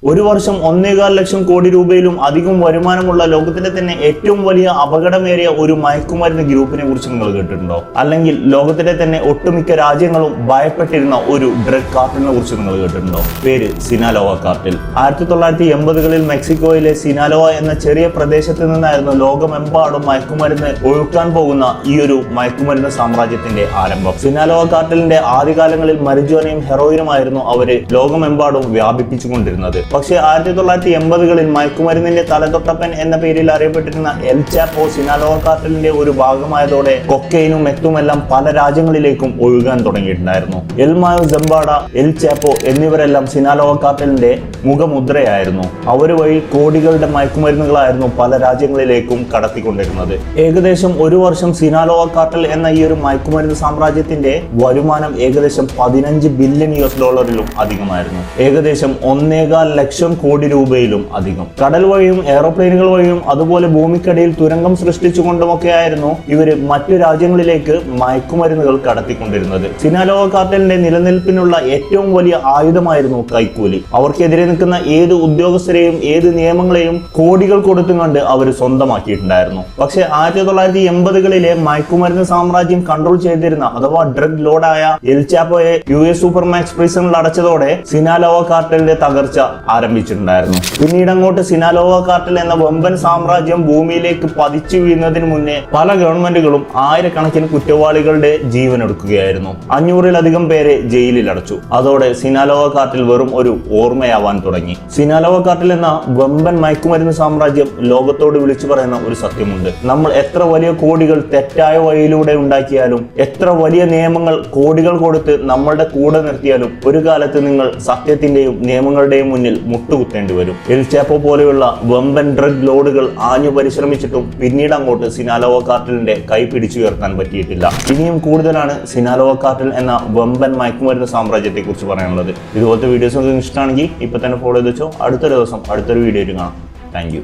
ഒരു വർഷം 1.25 ലക്ഷം കോടി രൂപയിലും അധികം വരുമാനമുള്ള ലോകത്തിലെ തന്നെ ഏറ്റവും വലിയ അപകടമേറിയ ഒരു മയക്കുമരുന്ന് ഗ്രൂപ്പിനെ കുറിച്ച് നിങ്ങൾ കേട്ടിട്ടുണ്ടോ? അല്ലെങ്കിൽ ലോകത്തിലെ തന്നെ ഒട്ടുമിക്ക രാജ്യങ്ങളും ഭയപ്പെട്ടിരുന്ന ഒരു ഡ്രഗ് കാർട്ടലിനെ കുറിച്ച് നിങ്ങൾ കേട്ടിട്ടുണ്ടോ? പേര് സിനാലോവ കാർട്ടൽ. 1980കളിൽ മെക്സിക്കോയിലെ സിനാലോവ എന്ന ചെറിയ പ്രദേശത്ത് നിന്നായിരുന്നു ലോകമെമ്പാടും മയക്കുമരുന്ന് ഒഴുക്കാൻ പോകുന്ന ഈ ഒരു മയക്കുമരുന്ന് സാമ്രാജ്യത്തിന്റെ ആരംഭം. സിനാലോവ കാർട്ടലിന്റെ ആദ്യകാലങ്ങളിൽ മരിജുവനയും ഹെറോയിനുമായിരുന്നു അവര് ലോകമെമ്പാടും വ്യാപിപ്പിച്ചുകൊണ്ടിരുന്നത്. പക്ഷേ 1980കളിൽ മയക്കുമരുന്നിന്റെ തലതൊട്ടപ്പൻ എന്ന പേരിൽ അറിയപ്പെട്ടിരുന്ന എൽ ചാപ്പോ സിനാലോവ കാർട്ടലിന്റെ ഒരു ഭാഗമായതോടെ കൊക്കൈനും മെത്തുമെല്ലാം പല രാജ്യങ്ങളിലേക്കും ഒഴുകാൻ തുടങ്ങിയിട്ടുണ്ടായിരുന്നു. L മായോ സെമ്പാഡ, L ചാപ്പോ എന്നിവരെല്ലാം സിനാലോവ കാർട്ടലിന്റെ മുഖമുദ്രയായിരുന്നു. അവർ വഴി കോടികളുടെ മയക്കുമരുന്നുകളായിരുന്നു പല രാജ്യങ്ങളിലേക്കും കടത്തിക്കൊണ്ടിരുന്നത്. ഏകദേശം ഒരു വർഷം സിനാലോവ കാർട്ടൽ എന്ന ഈ ഒരു മയക്കുമരുന്ന് സാമ്രാജ്യത്തിന്റെ വരുമാനം ഏകദേശം $15 ബില്യൺ അധികമായിരുന്നു. ഏകദേശം 1.25 ലക്ഷം കോടി രൂപയിലും അധികം. കടൽ വഴിയും എയറോപ്ലെയിനുകൾ വഴിയും അതുപോലെ ഭൂമിക്കടിയിൽ തുരങ്കം സൃഷ്ടിച്ചുകൊണ്ടുമൊക്കെയായിരുന്നു ഇവര് മറ്റു രാജ്യങ്ങളിലേക്ക് മയക്കുമരുന്നുകൾ കടത്തിക്കൊണ്ടിരുന്നത്. സിനാലോവ കാർട്ടലിന്റെ നിലനിൽപ്പിനുള്ള ഏറ്റവും വലിയ ആയുധമായിരുന്നു കൈക്കൂലി. അവർക്കെതിരെ നിൽക്കുന്ന ഏത് ഉദ്യോഗസ്ഥരെയും ഏത് നിയമങ്ങളെയും കോടികൾ കൊടുത്തുകൊണ്ട് അവർ സ്വന്തമാക്കിയിട്ടുണ്ടായിരുന്നു. പക്ഷേ 1980കളിലെ മയക്കുമരുന്ന് സാമ്രാജ്യം കൺട്രോൾ ചെയ്തിരുന്ന അഥവാ ഡ്രഗ് ലോഡായ എൽ ചാപ്പോയെ US സൂപ്പർമാക്സ് പ്രിസണിൽ അടച്ചതോടെ സിനാലോവ കാർട്ടലിന്റെ തകർച്ച ആരംഭിച്ചിട്ടുണ്ടായിരുന്നു. പിന്നീട് അങ്ങോട്ട് സിനാലോവ കാർട്ടൽ എന്ന വമ്പൻ സാമ്രാജ്യം ഭൂമിയിലേക്ക് പതിച്ചു വീഴുന്നതിന് മുന്നേ പല ഗവൺമെന്റുകളും ആയിരക്കണക്കിന് കുറ്റവാളികളുടെ ജീവൻ എടുക്കുകയായിരുന്നു. 500-ലധികം പേരെ ജയിലിൽ അടച്ചു. അതോടെ സിനാലോവ കാർട്ടൽ വെറും ഒരു ഓർമ്മയാവാൻ തുടങ്ങി. സിനാലോവ കാർട്ടൽ എന്ന വമ്പൻ മയക്കുമരുന്ന് സാമ്രാജ്യം ലോകത്തോട് വിളിച്ചു പറയുന്ന ഒരു സത്യമുണ്ട്. നമ്മൾ എത്ര വലിയ കോടികൾ തെറ്റായ വഴിയിലൂടെ ഉണ്ടാക്കിയാലും, എത്ര വലിയ നിയമങ്ങൾ കോടികൾ കൊടുത്ത് നമ്മളുടെ കൂടെ നിർത്തിയാലും ഒരു കാലത്ത് നിങ്ങൾ സത്യത്തിന്റെയും നിയമങ്ങളുടെയും മുന്നിൽ മുട്ടുകുത്തേണ്ടി വരും. എൽ ചാപ്പോ പോലെയുള്ള വമ്പൻ ഡ്രഗ് ലോഡുകൾ ആഞ്ഞു പരിശ്രമിച്ചിട്ടും പിന്നീട് അങ്ങോട്ട് സിനാലോവ കാർട്ടലിന്റെ കൈ പിടിച്ചുയർത്താൻ പറ്റിയിട്ടില്ല. ഇനിയും കൂടുതലാണ് സിനാലോവ കാർട്ടൽ എന്ന വമ്പൻ മയക്കുമരുന്ന് സാമ്രാജ്യത്തെ കുറിച്ച് പറയാനുള്ളത്. ഇതുപോലത്തെ വീഡിയോസ് നിങ്ങൾക്ക് ഇഷ്ടമാണെങ്കിൽ ഇപ്പൊ തന്നെ ഫോളോ ചെയ്ത് വെച്ചോ. അടുത്തൊരു ദിവസം അടുത്തൊരു വീഡിയോ കാണാം. Thank you.